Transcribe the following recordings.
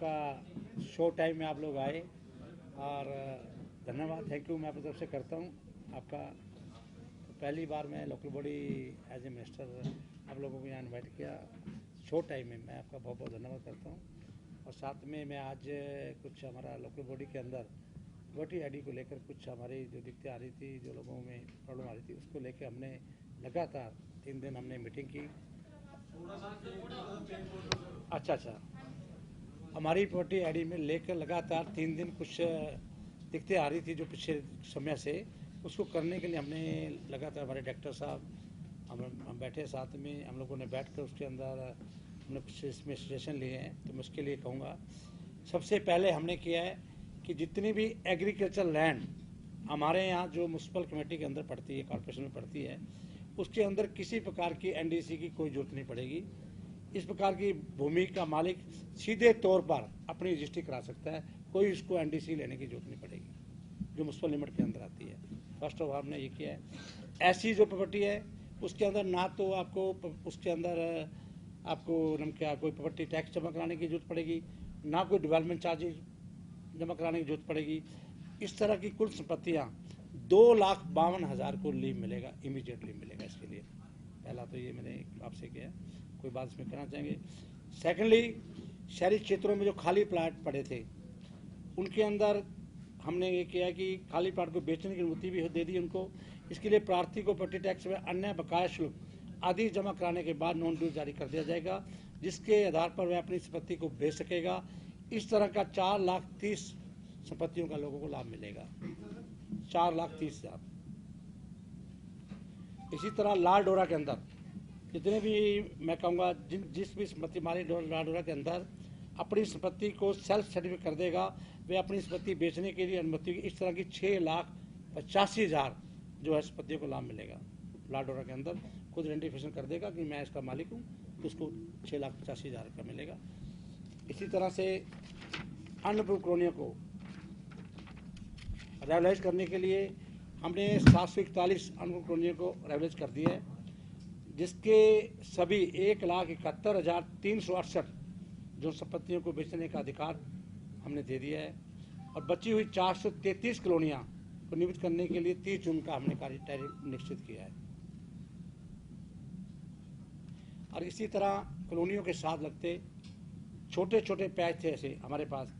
आपका show time में आप लोग आए और धन्यवाद, थैंक यू मैं अपनी तरफ से करता हूँ आपका। तो पहली बार मैं local body as a minister आप लोगों को यहाँ इन्वाइट किया शो टाइम में, मैं आपका बहुत बहुत धन्यवाद करता हूँ। और साथ में मैं आज कुछ हमारा लोकल बॉडी के अंदर वोटर आईडी को लेकर कुछ हमारी जो दिक्कतें आ रही थी, जो लोगों में प्रॉब्लम आ रही थी, उसको लेकर हमने लगातार 3 दिन हमने मीटिंग की। अच्छा, हमारी वोटर आईडी में लेकर लगातार 3 दिन कुछ दिक्कतें आ रही थी जो पिछले समय से, उसको करने के लिए हमने लगातार हमारे डायरेक्टर साहब हम बैठे साथ में, हम लोगों ने बैठकर उसके अंदर हमने कुछ इसमें सजेशन लिए हैं। तो मैं उसके लिए कहूँगा, सबसे पहले हमने किया है कि जितनी भी एग्रीकल्चर लैंड हमारे यहाँ जो म्यूनसिपल कमेटी के अंदर पड़ती है, कॉर्पोरेशन में पड़ती है, उसके अंदर किसी प्रकार की एनडीसी की कोई जरूरत नहीं पड़ेगी। इस प्रकार की भूमि का मालिक सीधे तौर पर अपनी रजिस्ट्री करा सकता है, कोई उसको एनडीसी लेने की जरूरत नहीं पड़ेगी जो म्यूनसिपल लिमिट के अंदर आती है। फर्स्ट ऑफ ऑल हमने ये किया है। ऐसी जो प्रॉपर्टी है उसके अंदर ना तो आपको उसके अंदर आपको क्या कोई प्रॉपर्टी टैक्स जमा कराने की जरूरत पड़ेगी, ना कोई डेवलपमेंट चार्जेज जमा कराने की जरूरत पड़ेगी। इस तरह की कुल संपत्तियाँ 2,52,000 को लीव मिलेगा, इमीडिएट लीव मिलेगा इसके लिए। पहला तो ये मैंने आपसे किया है, कोई बात इसमें कहना चाहेंगे। सेकेंडली, शहरी क्षेत्रों में जो खाली प्लाट पड़े थे उनके अंदर हमने ये किया कि खाली प्लाट को बेचने की अनुमति भी दे दी उनको। इसके लिए प्रार्थी को प्रॉपर्टी टैक्स में अन्य बकाया शुल्क आदि जमा कराने के बाद नॉन ड्यू जारी कर दिया जाएगा, जिसके आधार पर वह अपनी संपत्ति को बेच सकेगा। इस तरह का 4,30,000 संपत्तियों का लोगों को लाभ मिलेगा, 4,30,000। इसी तरह लाल डोरा के अंदर जितने भी मैं कहूँगा जिस भी संपत्ति मालिक लाल डोरा के अंदर अपनी संपत्ति को सेल्फ सर्टिफिकेट कर देगा, वे अपनी संपत्ति बेचने के लिए अनुमति। इस तरह की 6,85,000 जो है संपत्तियों को लाभ मिलेगा। लाल डोरा के अंदर खुद आइडेंटिफिकेशन कर देगा कि मैं इसका मालिक हूँ, तो उसको 6,85,000 का मिलेगा। इसी तरह से अनअप्रूव कॉलोनियों को रेगुलाइज करने के लिए हमने 741 अनअप्रूव कॉलोनियों को रेगुलाइज कर दिया है, जिसके सभी 1,71,368 जो संपत्तियों को बेचने का अधिकार हमने दे दिया है। और बची हुई 433 कॉलोनियाँ को नियमित करने के लिए 30 जून का हमने कार्य तारीख निश्चित किया है। और इसी तरह कॉलोनियों के साथ लगते छोटे छोटे पैच थे, ऐसे हमारे पास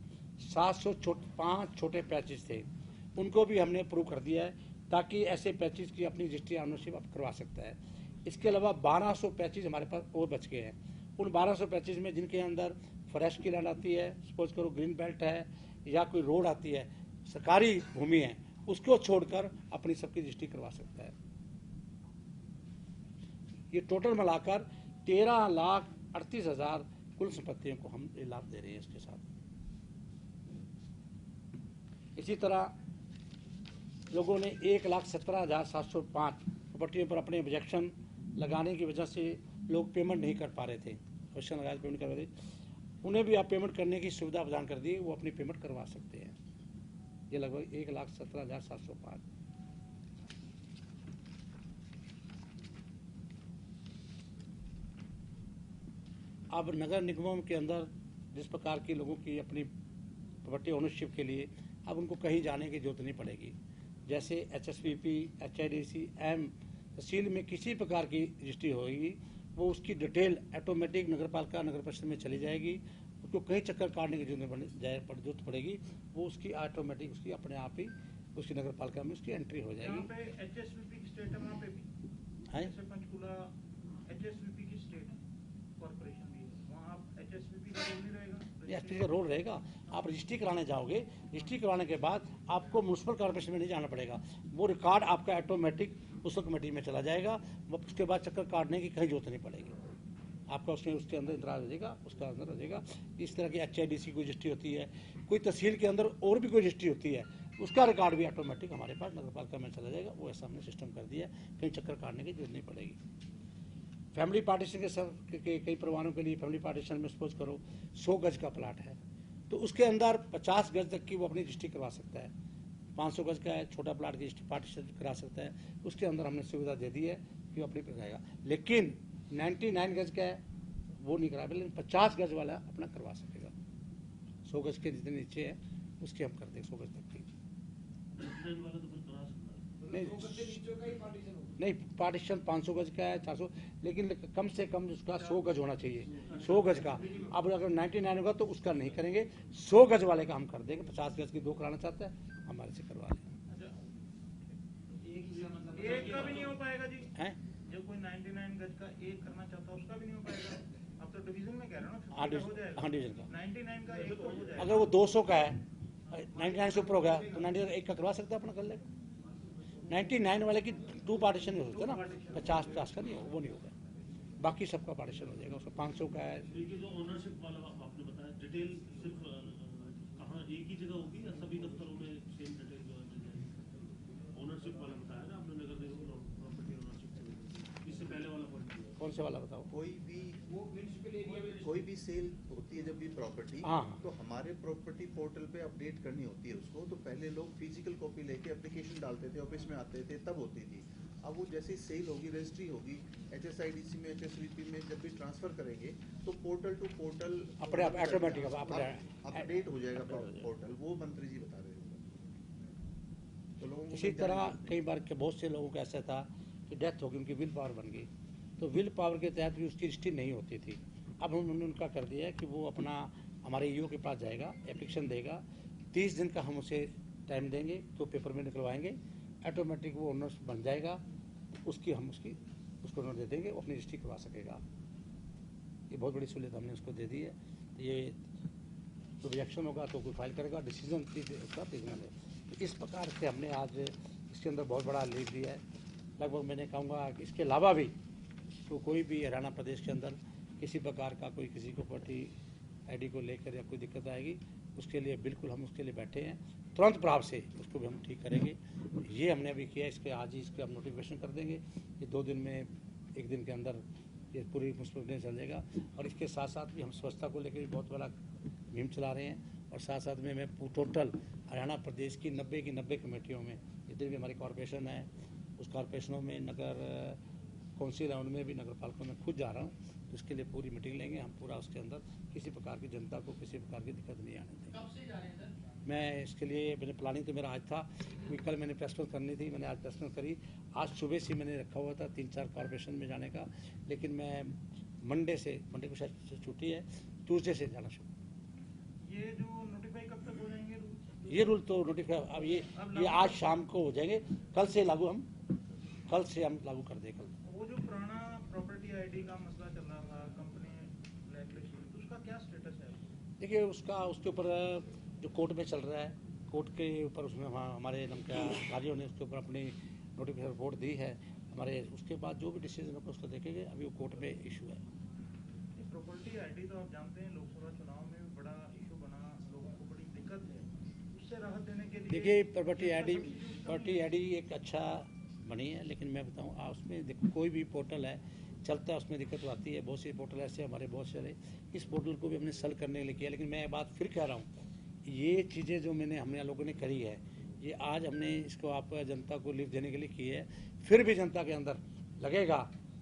705 छोटे पैचेस थे, उनको भी हमने अप्रूव कर दिया है, ताकि ऐसे पैचेस की अपनी रजिस्ट्री ऑनरशिप आप करवा सकता है। इसके अलावा 1200 पैचेज हमारे पास और बच गए हैं। उन 1200 पैचेज में जिनके अंदर फॉरेस्ट की लैंड आती है, सपोज करो ग्रीन बेल्ट है या कोई रोड आती है, सरकारी भूमि है, उसको छोड़कर अपनी सबकी रजिस्ट्री करवा सकता है। ये टोटल मिलाकर 13,38,000 कुल संपत्तियों को हम लाभ दे रहे हैं इसके साथ। इसी तरह लोगों ने 1,17,705 प्रॉपर्टियों पर अपने ऑब्जेक्शन लगाने की वजह से लोग पेमेंट नहीं कर पा रहे थे, क्वेश्चन लगाए पेमेंट कर रहे थे, उन्हें भी आप पेमेंट करने की सुविधा प्रदान कर दी, वो अपनी पेमेंट करवा सकते हैं। ये लगभग 1,17,705। अब नगर निगमों के अंदर जिस प्रकार की लोगों की अपनी प्रॉपर्टी ओनरशिप के लिए अब उनको कहीं जाने की जरूरत नहीं पड़ेगी। जैसे HSPP, HIDC, एम तहसील में किसी प्रकार की रजिस्ट्री होगी, वो उसकी डिटेल ऑटोमेटिक नगरपालिका नगर परिषद में चली जाएगी, उसको कहीं चक्कर काटने की जरूरत पड़ेगी, वो उसकी ऑटोमेटिक उसकी अपने आप ही उसकी नगरपालिका में उसकी एंट्री हो जाएगी। HSPP की स्टेट है, वहाँ पे भी है, जैसे पंचकुला HSPP की स्टेट कॉर्पोरेशन भी है, वहाँ HSPP का रोल नहीं रहेगा, एसपी का रोल रहेगा। आप रजिस्ट्री कराने जाओगे, रजिस्ट्री कराने के बाद आपको म्यूनसिपल कॉर्पोरेशन में नहीं जाना पड़ेगा, वो रिकॉर्ड आपका ऑटोमेटिक उस कमेटी में चला जाएगा, उसके बाद चक्कर काटने की कहीं जरूरत नहीं पड़ेगी। आपका उसके अंदर इंतराज हो जाएगा, उसका अंदर हो जाएगा। इस तरह की HIDC की रजिस्ट्री होती है, कोई तहसील के अंदर और भी कोई रजिस्ट्री होती है, उसका रिकॉर्ड भी ऑटोमेटिक हमारे पास नगरपालिका में चला जाएगा। वो ऐसा हमने सिस्टम कर दिया है, कहीं चक्कर काटने की जरूरत नहीं पड़ेगी। फैमिली पार्टीशन के कई परिवारों के लिए फैमिली पार्टीशन में सपोज करो 100 गज का प्लाट है, तो उसके अंदर 50 गज तक की वो अपनी रजिस्ट्री करवा सकता है। 500 गज का है, छोटा प्लाट की पार्टीशन करा सकता है, उसके अंदर हमने सुविधा दे दी है कि वो अपनी कराएगा। लेकिन 99 गज का है वो नहीं करा, लेकिन 50 गज वाला अपना करवा सकेगा। 100 गज के जितने नीचे है उसके हम कर देंगे 100 गज तक की। नहीं पार्टीशन 500 गज का है 400, लेकिन कम से कम उसका 100 गज होना चाहिए, 100 गज का। अब अगर 99 होगा तो उसका नहीं करेंगे, 100 गज वाले का हम कर देंगे। 50 गज की 2 कराना चाहता है हमारे से करवा लें। एक का भी नहीं हो पाएगा जी हैं? जब कोई 99 गज का एक करना चाहता है उसका भी नहीं हो पाएगा। अब तो डिवीजन में कह रहे हो ना, हाँ 50 हो जाएगा। हाँ डिवीजन का 99 का एक हो जाएगा। अगर वो 200 का है, 99 से ऊपर हो गया तो 99 का एक का करवा सकते हैं, अपना कर लेगा। 99 वाले की 2 पार्टीशन हो सकते हैं ना, 50 का नहीं हो, वो नहीं होगा, बाकी सबका पार्टीशन हो जाएगा। उसका 500 का है। जो ओनरशिप वाला आपने बताया, डिटेल सिर्फ कहाँ एक ही जगह होगी या सभी दफ्तरों में सेम डिटेल जो है मिल जाएगी? ओनरशिप वाला बताया ना आपने, नगर निगम प्रॉपर्टी ओनरशिप, इससे पहले वाला पॉइंट कौन से वाला बताओ? कोई भी सेल होती है जब भी प्रॉपर्टी, हाँ। तो हमारे प्रॉपर्टी पोर्टल पे अपडेट करनी होती है उसको। तो पहले लोग फिजिकल कॉपी लेके एप्लीकेशन डालते थे, ऑफिस में आते थे, तब होती थी। अब वो जैसे सेल होगी, रजिस्ट्री होगी, HSIDC में, HSVP में जब भी ट्रांसफर करेंगे तो पोर्टल टू पोर्टल अपने आप ऑटोमेटिक अपडेट हो जाएगा पोर्टल। वो मंत्री जी बता रहे हैं। तो लोगों को इसी तरह कई बार के बहुत से लोगों का ऐसा था कि डेथ हो गई, उनकी विल पावर बन गई, तो विल पावर के तहत भी उसकी रजिस्ट्री नहीं होती थी। अब हमने उनका कर दिया है कि वो अपना हमारे ईओ के पास जाएगा, एप्लीकेशन देगा, 30 दिन का हम उसे टाइम देंगे तो पेपर में निकलवाएंगे, ऑटोमेटिक वो ओनर बन जाएगा, उसकी हम उसको ओनर दे देंगे, वो अपनी रजिस्ट्री करवा सकेगा। ये बहुत बड़ी सहूलियत हमने उसको दे दी है। ये तो रिएक्शन होगा तो कोई फाइल करेगा, डिसीजन उसका ट्रिब्यूनल है। तो इस प्रकार से हमने आज इसके अंदर बहुत बड़ा लीड दिया है। लगभग मैंने कहूँगा कि इसके अलावा भी तो कोई भी हरियाणा प्रदेश के अंदर किसी प्रकार का कोई किसी को प्रॉपर्टी आईडी को लेकर या कोई दिक्कत आएगी, उसके लिए बिल्कुल हम उसके लिए बैठे हैं, तुरंत प्रभाव से उसको भी हम ठीक करेंगे। ये हमने अभी किया, इसके आज ही इसके हम नोटिफिकेशन कर देंगे कि 2 दिन में 1 दिन के अंदर ये पूरी मुश्किल चल जाएगा। और इसके साथ साथ भी हम स्वच्छता को लेकर भी बहुत बड़ा मुहिम चला रहे हैं। और साथ साथ में मैं टोटल हरियाणा प्रदेश की 90 की 90 कमेटियों में, जितनी भी हमारी कॉरपोरेशन है, उस कॉरपोरेशनों में, नगर काउंसिल है, उनमें भी, नगर पालिका में खुद जा रहा हूँ। तो इसके लिए पूरी मीटिंग लेंगे हम, पूरा उसके अंदर किसी प्रकार की जनता को किसी प्रकार की दिक्कत नहीं आने देंगे। कब से जा रहे हैं सर? मैं इसके लिए मैंने प्लानिंग तो मेरा आज था कि कल मैंने प्रेस कॉन्फ्रेंस करनी थी, मैंने आज प्रेस कॉन्फ्रेंस करी। आज सुबह से मैंने रखा हुआ था 3-4 कॉरपोरेशन में जाने का, लेकिन मैं मंडे को शायद छुट्टी है, ट्यूसडे से जाना शुरू। ये जो नोटिफाई कब तक हो जाएंगे रूल? ये रूल तो नोटिफाई अब ये आज शाम को हो जाएंगे, कल से हम लागू कर दें। कल वो जो पुराना प्रॉपर्टी आईडी का मसला चल रहा था, कंपनी ब्लैकलिस्ट, उसका क्या स्टेटस है? देखिए उसके ऊपर जो कोर्ट में चल रहा है, कोर्ट के ऊपर उसमें हमारे अधिकारियों ने उसके ऊपर अपनी नोटिफिकेशन रिपोर्ट दी है हमारे। उसके बाद जो भी डिसीजन होगा उसको देखेंगे। अभी वो कोर्ट में इशू है। प्रॉपर्टी आईडी तो आप जानते हैं लोकसभा चुनाव में भी बड़ा इशू बना, लोगों को बड़ी दिक्कत है, उससे राहत देने के लिए देखिए प्रॉपर्टी आईडी एक अच्छा बनी है, लेकिन मैं बताऊँ उसमें देखो कोई भी पोर्टल है चलता है, उसमें दिक्कत आती है। बहुत से पोर्टल ऐसे हमारे बहुत सारे, इस पोर्टल को भी हमने सल करने के लिए किया। लेकिन मैं बात फिर कह रहा हूँ, ये चीज़ें जो हम लोगों ने करी है, ये आज हमने इसको आप जनता को लिफ्ट देने के लिए की है। फिर भी जनता के अंदर लगेगा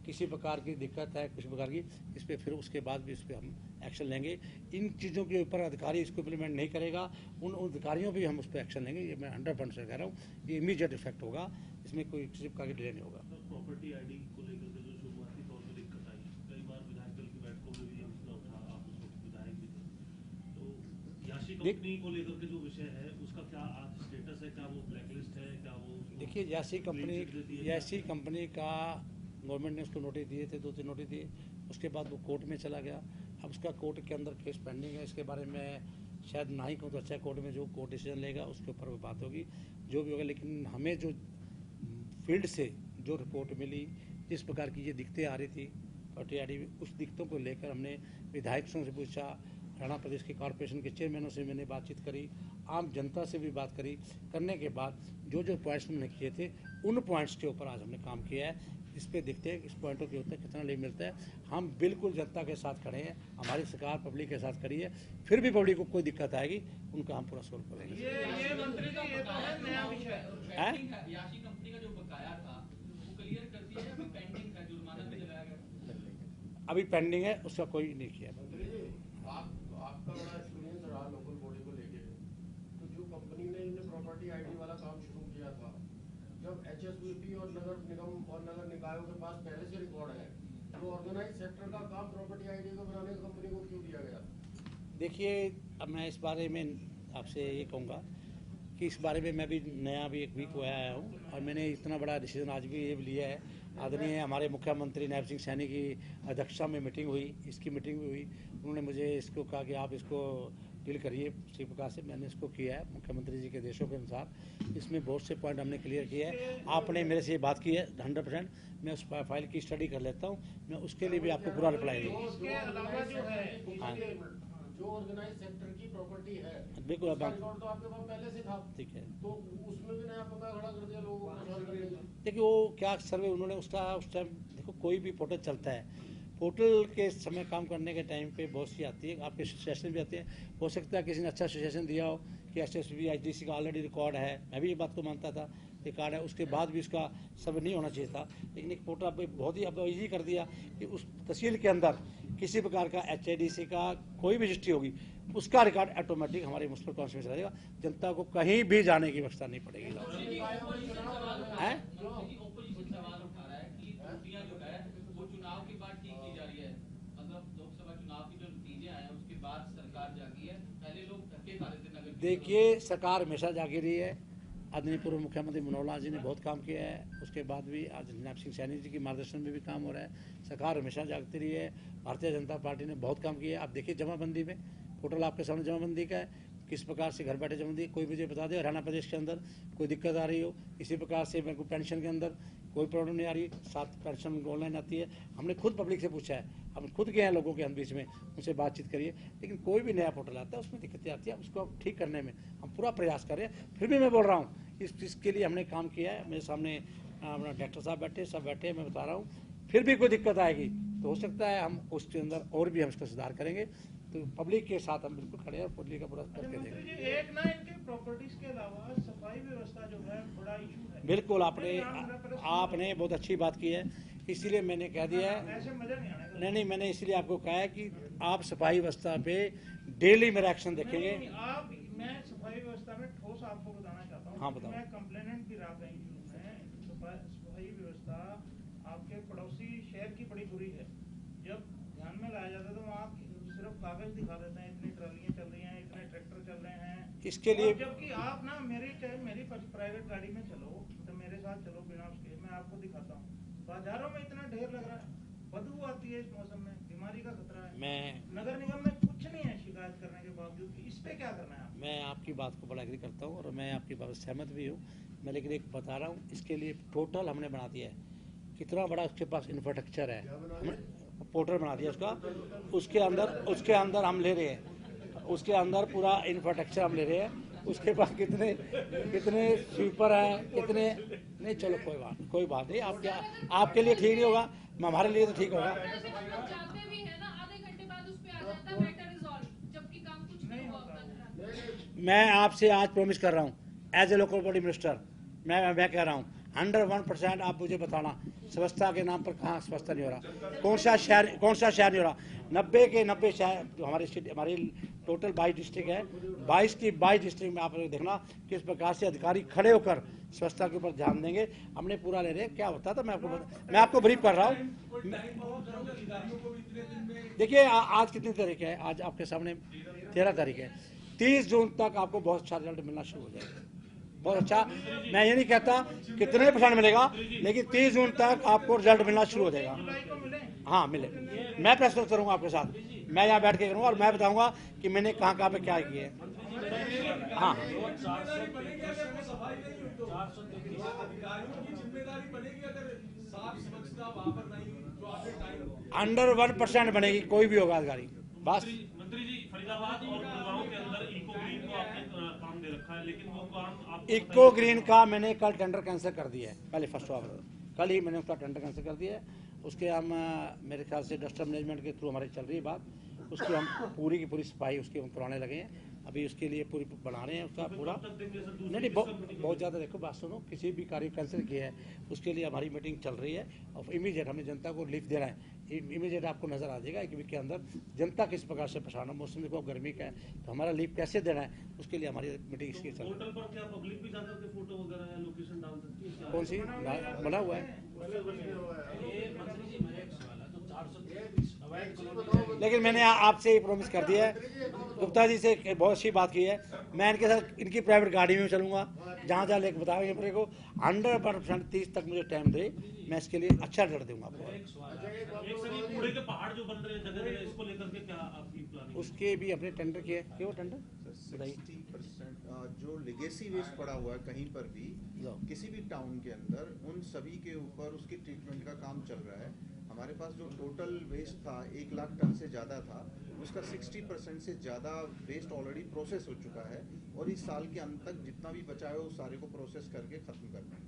किसी प्रकार की दिक्कत है, कुछ प्रकार की, इस पर फिर उसके बाद भी इस पर हम एक्शन लेंगे। इन चीज़ों के ऊपर अधिकारी इसको इम्प्लीमेंट नहीं करेगा, उन अधिकारियों भी हम उस पर एक्शन लेंगे। ये मैं 100% से कह रहा हूँ, ये इमीडिएट इफेक्ट होगा, इसमें कोई किसी प्रकार की डिले नहीं होगा। प्रॉपर्टी आईडी को लेकर के जो शुरुआती तौर पर दिक्कत आई, कई बार विधायक दल की बैठकों में भी ये मसला उठा, आप उस वक्त विधायक भी थे, तो याशी कंपनी को लेकर के जो विषय है उसका क्या आज स्टेटस है? क्या वो ब्लैकलिस्ट है? क्या वो? देखिए यासी कंपनी का गवर्नमेंट ने उसको नोटिस दिए थे, 2-3 नोटिस दिए, उसके बाद वो कोर्ट में चला गया। अब उसका कोर्ट के अंदर केस पेंडिंग है, इसके बारे में शायद ना ही कहूँ तो अच्छा है, कोर्ट में जो कोर्ट डिसीजन लेगा उसके ऊपर बात होगी, जो भी होगा। लेकिन हमें जो फील्ड से जो रिपोर्ट मिली, जिस प्रकार की ये दिक्कतें आ रही थी प्रॉपर्टी आईडी में, उस दिक्कतों को लेकर हमने विधायकों से पूछा, हरियाणा प्रदेश के कॉरपोरेशन के चेयरमैनों से मैंने बातचीत करी, आम जनता से भी बात करी। करने के बाद जो पॉइंट्स हमने किए थे, उन पॉइंट्स के ऊपर आज हमने काम किया है। इस पर देखते हैं इस पॉइंटों के ऊपर कितना लाभ मिलता है। हम बिल्कुल जनता के साथ खड़े हैं, हमारी सरकार पब्लिक के साथ खड़ी है। फिर भी पब्लिक को कोई दिक्कत आएगी, उनका हम पूरा सोल्व करेंगे। ये मंत्री का ये तो है नया विषय है। याशी कंपनी का जो बकाया था वो क्लियर कर दिया है, अभी पेंडिंग का जुर्माना भी लगाया गया, अभी पेंडिंग है, उसका कोई नहीं किया। आपका बड़ा एक्सपीरियंस रहा लोकल और नगर निगम और नगर निकायों के पास पहले से रिकॉर्ड है, तो ऑर्गेनाइज सेक्टर का काम प्रॉपर्टी आईडी को बनाने की कंपनी को क्यों दिया गया? देखिए, अब मैं इस बारे में आपसे ये कहूँगा कि इस बारे में मैं भी नया भी एक वीक हुआ आया हूँ और मैंने इतना बड़ा डिसीजन आज भी ये लिया है। आदरणीय हमारे मुख्यमंत्री नायब सिंह सैनी की अध्यक्षता में मीटिंग हुई, इसकी मीटिंग भी हुई। उन्होंने मुझे इसको कहा कि आप इसको डील करिए इसी प्रकार से। मैंने इसको किया है मुख्यमंत्री जी के देशों के अनुसार। इसमें बहुत से पॉइंट हमने क्लियर किए हैं। आपने मेरे से ये बात की है 100%, मैं उस फाइल की स्टडी कर लेता हूँ, मैं उसके लिए भी आपको पूरा रिप्लाई दूँगा। इसके अलावा जो है हाँ जो ऑर्गेनाइज सेक्टर की प्रॉपर्टी है, बिल्कुल, उसका रिकॉर्ड तो आपके पास पहले से था, ठीक है। तो उसमें भी नया पता खड़ा कर दिया लोगों को परेशान करने के लिए। देखिए, वो क्या सर्वे उन्होंने उसका उस टाइम, देखो कोई भी पोर्टल चलता है, पोर्टल के समय काम करने के टाइम पे बहुत सी आती है, आपके सजेशन भी आते हैं। हो सकता है किसी ने अच्छा सजेशन दिया हो कि SSB IDC का ऑलरेडी रिकॉर्ड है, मैं भी ये बात को मानता था रिकॉर्ड है, उसके बाद भी उसका सर्वे नहीं होना चाहिए था। लेकिन एक पोर्टल अब बहुत ही अब ईजी कर दिया कि उस तहसील के अंदर किसी प्रकार का HIDC का कोई भी रजिस्ट्री होगी, उसका रिकॉर्ड ऑटोमेटिक हमारे म्युनिसिपल काउंसिल में चला जाएगा। जनता को कहीं भी जाने की व्यवस्था नहीं पड़ेगी। है ओपोजिशन सवाल उठा रहा है कि त्रुटियां जो है वो चुनाव के बाद ठीक की जा रही है। मतलब लोकसभा चुनाव की जो नतीजे आए हैं उसके बाद सरकार जागी है, पहले लोग धक्के खा रहे थे नगर। देखिए, सरकार हमेशा जागी रही है। आदरणीय पूर्व मुख्यमंत्री मनोहर लाल जी ने बहुत काम किया है, उसके बाद भी आज नायब सिंह सैनी जी की मार्गदर्शन में भी काम हो रहा है। सरकार हमेशा जागती रही है। भारतीय जनता पार्टी ने बहुत काम किया है। आप देखिए जमाबंदी में, पोर्टल आपके सामने जमाबंदी का है, किस प्रकार से घर बैठे जमाबंदी। कोई मुझे बता दे हरियाणा प्रदेश के अंदर कोई दिक्कत आ रही हो, इसी प्रकार से मेरे को पेंशन के अंदर कोई प्रॉब्लम नहीं आ रही, 7 पेंशन ऑनलाइन आती है। हमने खुद पब्लिक से पूछा है, हम खुद गए हैं लोगों के बीच में, उनसे बातचीत करिए। लेकिन कोई भी नया पोर्टल आता है उसमें दिक्कतें आती है, उसको ठीक करने में हम पूरा प्रयास कर रहे हैं। फिर भी मैं बोल रहा हूँ, इस चीज़ के लिए हमने काम किया है। मेरे सामने अपना डायरेक्टर साहब बैठे, सब बैठे, मैं बता रहा हूँ। फिर भी कोई दिक्कत आएगी तो हो सकता है हम उसके अंदर और भी हम इसका सुधार करेंगे। तो पब्लिक के साथ हम बिल्कुल खड़े हैं और पब्लिक का पूरा करके मंत्री देंगे। जी, एक ना इनके प्रॉपर्टीज के अलावा सफाई व्यवस्था जो है बड़ा इशू है। बिल्कुल, आपने बहुत अच्छी बात की है, इसीलिए मैंने कह दिया है। ऐसे मजा नहीं आने नहीं, मैंने इसलिए आपको कहा है कि आप सफाई व्यवस्था पे डेली मेरा एक्शन देखेंगे। आप, मैं सफाई व्यवस्था में ठोस आपको बताना चाहता हूँ। हाँ, बताओ। मैं कंप्लेनेंट भी रहा कहीं शुरू में। सफाई व्यवस्था आपके पड़ोसी शहर की बड़ी बुरी है। जब ध्यान में लाया जाता है तो वहाँ सिर्फ कागज दिखा देते हैं, इतनी ट्रालियाँ चल रही हैं, इतने ट्रैक्टर चल रहे हैं। इसके लिए जबकि आप ना चाहे मेरी प्राइवेट गाड़ी में चलो, तो मेरे साथ चलो बिना उसके, मैं आपको दिखाता हूँ। बाजारों में इतना ढेर लग रहा है, बदबू आती है इस मौसम में, बीमारी का खतरा है। नगर निगम में कुछ नहीं है शिकायत करने के बावजूद। इस पे क्या करना है आप? मैं आपकी बात को बड़ा एग्री करता हूँ और मैं आपकी बात से सहमत भी हूँ। मैं लेकिन एक बता रहा हूँ, इसके लिए टोटल हमने बना दिया है। कितना बड़ा उसके पास इंफ्रास्ट्रक्चर है, हमने पोर्टल बना दिया उसका। उसके अंदर हम ले रहे हैं, उसके अंदर पूरा इंफ्रास्ट्रक्चर हम ले रहे हैं। उसके पास कितने स्वीपर हैं, कितने नहीं। चलो कोई बात नहीं। आपके लिए ठीक नहीं होगा, हमारे लिए तो ठीक होगा। मैं आपसे आज प्रॉमिस कर रहा हूँ, as a local body minister, मैं कह रहा हूँ 101% आप मुझे बताना स्वच्छता के नाम पर कहाँ स्वच्छता नहीं हो रहा, कौन सा शहर नहीं हो रहा। 90 के 90 शहर जो हमारी टोटल 22 डिस्ट्रिक्ट है, 22 की 22 डिस्ट्रिक्ट में आप देखना किस प्रकार से अधिकारी खड़े होकर स्वच्छता के ऊपर ध्यान देंगे। हमने पूरा ले रहे हैं। क्या होता था मैं आपको ब्रीफ कर रहा हूँ। देखिए, आज कितनी तारीख है? आज आपके सामने 13 तारीख है। 30 जून तक आपको बहुत अच्छा रिजल्ट मिलना शुरू हो जाएगा। बहुत अच्छा, मैं ये नहीं कहता कितने % मिलेगा, लेकिन 30 जून तक आपको रिजल्ट मिलना शुरू हो जाएगा। हाँ, मिले। मैं प्रेस करूँगा आपके साथ, मैं यहाँ बैठ के करूँगा और मैं बताऊँगा कि मैंने कहाँ पे क्या किए। हाँ, 101% बनेगी, कोई भी होगा अधिकारी। बस मंत्री जी, फरीदाबाद और गुड़गांव के अंदर इको ग्रीन को आपने काम दे रखा है, लेकिन वो काम आप इको ग्रीन का मैंने कल टेंडर कैंसिल कर दिया है। पहले फर्स्ट ऑफ कल ही मैंने उसका टेंडर कैंसिल कर दिया है। उसके हम मेरे ख्याल से डस्टर मैनेजमेंट के थ्रू हमारी चल रही है बात, उसकी हम पूरी की पूरी सफाई उसकी हम करवाने लगे हैं। अभी उसके लिए पूरी बना रहे हैं उसका पूरा। नहीं, बहुत ज़्यादा। देखो बात सुनो, किसी भी कार्य कैंसिल किया है उसके लिए हमारी मीटिंग चल रही है और इमीडिएट हमने जनता को लिख देना है। इमीडिएट आपको नज़र आ जाएगा एक वीक के अंदर जनता किस प्रकार से परेशान है। मौसम देखो गर्मी का है तो हमारा लीव कैसे देना है उसके लिए हमारी मीटिंग इसकी चल रही पोर्टल पर क्या पब्लिक भी जाकर के फोटो वगैरह या लोकेशन डाल सकती है क्या? है। कौन सी बना हुआ है, ये मंत्री जी मेरा एक सवाल है, तो 433 अवैध कॉलोनी लेकिन मैंने आपसे ही प्रॉमिस कर दिया है, गुप्ता जी से बहुत अच्छी बात की है, मैं इनके साथ इनकी प्राइवेट गाड़ी में चलूंगा, जहाँ जहाँ लेकर बताओगे मेरे को 100% 30 तक मुझे टाइम दे, मैं इसके लिए अच्छा रिजल्ट दूंगा आपको। एक सर ये कूड़े के पहाड़ जो बन रहे हैं जगह जगह, इसको लेकर के क्या आपकी प्लानिंग? उसके भी अपने टेंडर किए, क्यों टेंडर 60% जो लिगेसी वेस्ट पड़ा हुआ है कहीं पर भी किसी भी टाउन के अंदर, उन सभी के ऊपर उसकी ट्रीटमेंट का काम चल रहा है। हमारे पास जो टोटल वेस्ट था 1 लाख टन से ज़्यादा था, उसका 60% से ज़्यादा वेस्ट ऑलरेडी प्रोसेस हो चुका है और इस साल के अंत तक जितना भी बचा है उस सारे को प्रोसेस करके ख़त्म करना है।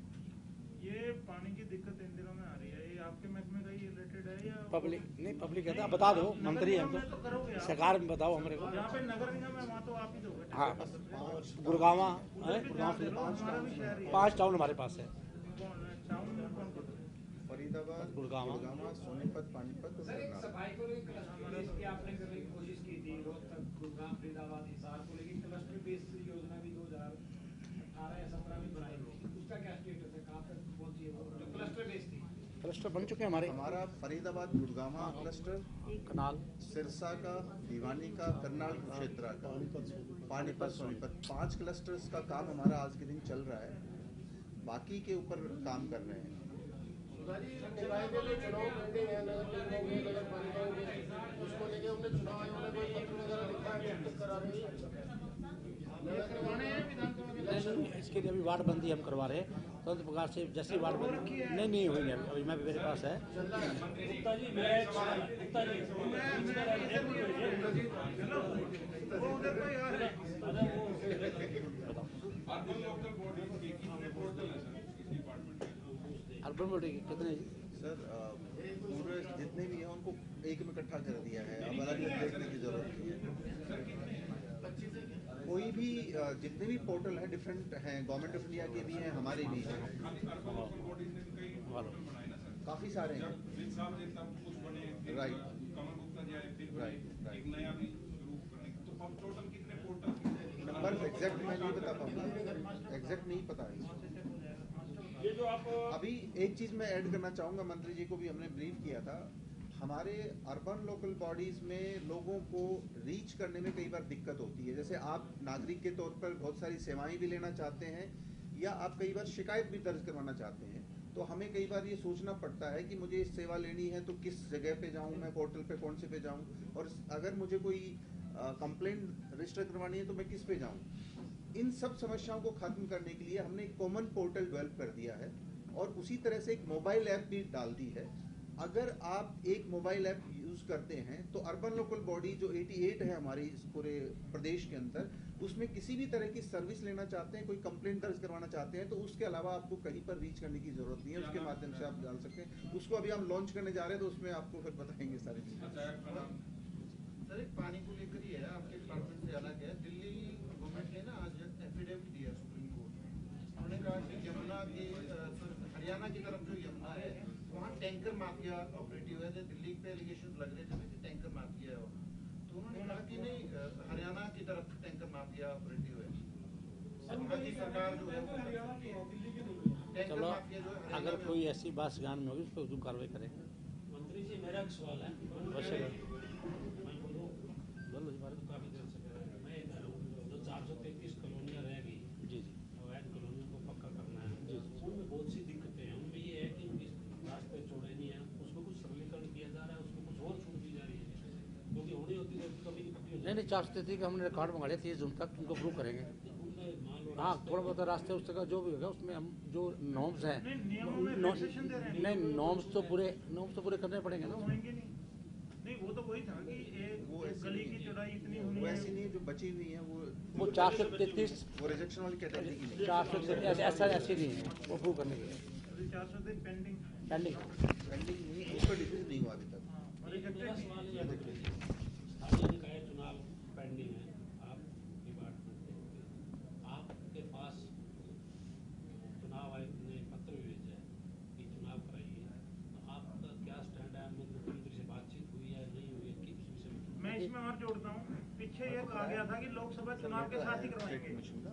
ये पानी की दिक्कत इन दिनों में आ रही है, ये आपके महकमे का ही रिलेटेड है या पब्लिक नहीं, पब्लिक कहता है बता दो, मंत्री हम तो करोगे आप? सरकार में बताओ हमारे को। जहाँ पे नगर निगम है वहाँ तो आप ही दोगे। हाँ गुड़गावा है, हमारा भी शहर ही है। 5 टाउन हमारे पास है, कौन है? टाउन में कौन कौन? फरीदाबाद, गुड़गांव, सोनीपत, पानीपत और करनाल। सफाई को लेकर क्लस्टर बेस की आपने करने की कोशिश की थी, रोहतक, गुड़गांव, फरीदाबाद, हिसार को लेकर क्लस्टर बेस योजना भी 2018 या 17 में बनाई गई, उसका क्या स्टेटस है, कहाँ तक पहुंची है वो जो क्लस्टर बेस थी? क्लस्टर बन चुके हैं हमारे, हमारा फरीदाबाद गुड़गामा क्लस्टर, कनाल, सिरसा का, भिवानी का, करनाल कुरुक्षेत्र का, पानीपत, सोनीपत, 5 क्लस्टर्स का काम हमारा आज के दिन चल रहा है, बाकी के ऊपर काम कर रहे हैं। निकाय के लिए चुनाव पेंडिंग है, नगर निगमों में, नगर पालिकाओं में, उसको लेके हमने चुनाव आयोग में कोई पत्र वगैरह लिखा है, टिक करा रही है। इसके लिए अभी वार्डबंदी हम करवा रहे हैं, तो इस प्रकार से जैसी वार्डबंदी नहीं हुई है अभी, मैं मेरे पास है। गुप्ता जी मेरा एक सवाल है, गुप्ता जी वो उधर कोई और है। अर्बन बोर्ड कितने जी? सर पूरे जितने भी हैं उनको एक में इकट्ठा कर दिया है, अब अलग अलग देखने की जरूरत नहीं है। कोई भी जितने भी पोर्टल हैं डिफरेंट हैं, गवर्नमेंट ऑफ इंडिया के भी हैं, हमारे भी हैं, काफ़ी सारे हैं। राइट नंबर एग्जैक्ट मैं नहीं बता पाऊंगा, एग्जैक्ट नहीं पता है। ये जो आप अभी एक चीज़ मैं ऐड करना चाहूँगा, मंत्री जी को भी हमने ब्रीफ किया था, हमारे अर्बन लोकल बॉडीज़ में लोगों को रीच करने में कई बार दिक्कत होती है। जैसे आप नागरिक के तौर पर बहुत सारी सेवाएं भी लेना चाहते हैं या आप कई बार शिकायत भी दर्ज करवाना चाहते हैं, तो हमें कई बार ये सोचना पड़ता है कि मुझे इस सेवा लेनी है तो किस जगह पे जाऊँ, मैं पोर्टल पे कौन से पे जाऊँ, और अगर मुझे कोई कंप्लेंट रजिस्टर करवानी है तो मैं किस पे जाऊँ। इन सब समस्याओं को खत्म करने के लिए हमने एक कॉमन पोर्टल डेवलप कर दिया है और उसी तरह से एक मोबाइल ऐप भी डाल दी है। अगर आप एक मोबाइल ऐप यूज़ करते हैं तो अर्बन लोकल बॉडी जो 88 है हमारी इस पूरे प्रदेश के अंदर, उसमें किसी भी तरह की सर्विस लेना चाहते हैं, कोई कंप्लेंट दर्ज करवाना चाहते हैं, तो उसके अलावा आपको कहीं पर रीच करने की जरूरत नहीं है, उसके माध्यम से आप डाल सकते हैं। उसको अभी हम लॉन्च करने जा रहे हैं तो उसमें आपको फिर बताएंगे सारी चीज़ें। सर एक पानी को लेकर ही है, आपके डिपार्टमेंट से अलग है। दिल्ली गवर्नमेंट ने ना आज एफिडेविट दिया सुप्रीम कोर्ट में, उन्होंने कहा कि यमुना के हरियाणा की तरफ जो यमुना है वहाँ टैंकर माफिया ऑपरेटिव है। दिल्ली पे एलिगेशन लग रहे थे कि टैंकर माफिया है वहाँ, तो उन्होंने कहा कि नहीं हरियाणा की तरफ टैंकर माफिया ऑपरेटिव है। वहाँ की सरकार जो है टैंकर चलो माफिया जो है अगर कोई ऐसी बात ज्ञान में होगी उस पर कार्रवाई करेंगे। मंत्री जी मेरा एक सवाल है, मैं बोलूँ बोलो जी, तो काफी देर से कह रहा हूँ। मैं जो 433 कॉलोनियाँ रह गई, जी अवैध कॉलोनियों को पक्का करना है, उनमें बहुत सी दिक्कतें हैं। उनमें ये है कि उनके रास्ते चौड़े नहीं है, उसमें कुछ सरलीकरण किया जा रहा है, उसमें कुछ और छूट दी जा रही है, क्योंकि होनी होती है कभी नहीं। नहीं 433 का हमने रिकॉर्ड मंगा लिया 30 जून तक, उनको अप्रूव करेंगे। हाँ थोड़ा बहुत रास्ते उस तरह जो भी होगा उसमें हम जो नॉर्म्स हैं, नहीं नॉर्म्स तो पूरे करने पड़ेंगे ना। होंगे नहीं, वो तो वही था कि वो एक गली की चौड़ाई इतनी होनी वो है। ऐसी नहीं है, जो बची हुई है वो 433 वो रिजेक्शन वाली कैटेगरी की नहीं। 433 ऐसा ऐसी नहीं है, वो अप्रूव करने के लिए अभी 400 पेंडिंग पेंडिंग। पेंडिंग नहीं, उस पर डिसीजन नहीं हुआ अभी तक। मेरा सवाल ये है, स्थानीय निकाय चुनाव पेंडिंग है, आप डिपार्टमेंट के, आपके पास चुनाव आयोग ने पत्र भी भेजा है कि चुनाव कराइए, तो आपका क्या स्टैंड है? मुख्यमंत्री जोड़ता हूँ। पीछे ये कहा गया था कि लोकसभा चुनाव के साथ ही करवाएंगे,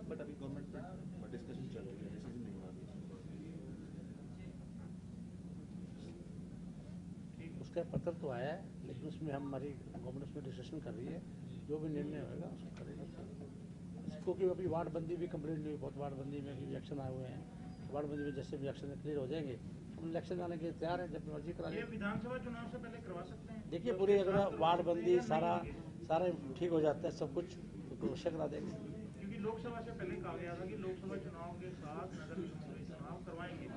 बट अभी गवर्नमेंट में डिस्कशन चल रही है, डिसीजन नहीं हुआ अभी। उसका पत्र तो आया है, लेकिन उसमें हमारी गवर्नमेंट उसमें डिस्कशन कर रही है, जो भी निर्णय होगा उसको करेगा। क्योंकि अभी वार्डबंदी भी कंप्लीट नहीं हुई, बहुत वार्डबंदी में भी इलेक्शन आए हुए हैं। वार्डबंदी में जैसे भी इलेक्शन क्लियर हो जाएंगे, हम इलेक्शन आने के लिए तैयार हैं, जब मर्जी करा ये विधानसभा चुनाव से पहले करवा सकते हैं। देखिए पूरी अगर वार्डबंदी सारा ठीक हो जाता है सब कुछ, तो अवश्य करा देंगे। क्योंकि लोकसभा से पहले कहा गया था कि लोकसभा चुनाव के साथ नगर निगम के चुनाव करवाएंगे।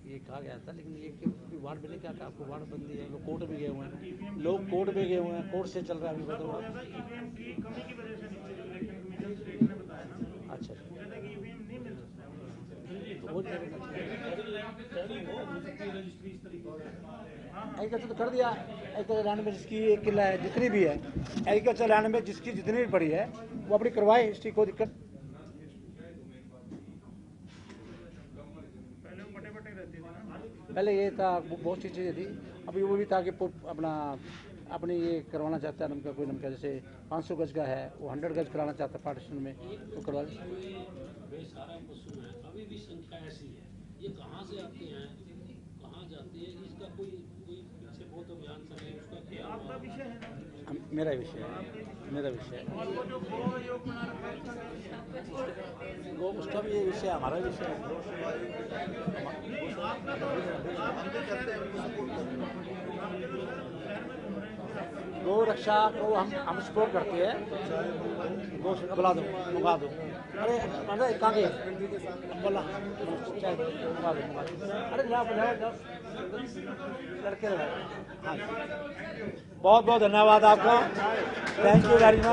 ये कहा गया था, लेकिन ये वार्ड में नहीं क्या, आपको वार्डबंदी है, लोग कोर्ट भी गए हुए हैं, लोग कोर्ट भी गए हुए हैं, कोर्ट से चल रहा है अभी बताओ। ईवीएम की कमी की वजह से इलेक्शन कमीशन स्टेट ने बताया ना। अच्छा, कहते हैं कि ईवीएम नहीं मिल सकता है, तो वो रजिस्ट्री इस तरीके से एग्रीकल्चर तो कर दिया। एग्रीकल्चर लैंड में जिसकी एक किला है, जितनी भी है एग्रीकल्चर लैंड में जिसकी जितनी भी पड़ी है वो अपनी करवाए, इसकी कोई दिक्कत। पहले वो बटे बटे रहती थी ना। पहले ये था, बहुत सी चीज़ें थी, अभी वो भी था कि अपनी ये करवाना चाहता है नमका, कोई नमका जैसे 500 गज का है वो 100 गज कराना चाहता है पार्टीशन में, तो करवा दे। बेसहारा पशु है, अभी भी संख्या ऐसी है, ये कहाँ से आते हैं, कहाँ जाते हैं, इसका कोई पीछे बहुत अभियान चल रहा है, उसका क्या आपका विषय है ना। मेरा विषय है, मेरा विषय है। और वो जो गो योग बना रखा है उसका क्या? वो उसका भी ये विषय है, हमारा विषय है। आपका तो आप भी करते हैं, गौ रक्षा को हम सपोर्ट करते हैं। गौ बुला दो, मंगा दो। अरे अरे कहाँ गए बोला, मंगा दो। अरे लड़के हाँ, बहुत बहुत धन्यवाद आपका, थैंक यू वेरी मच।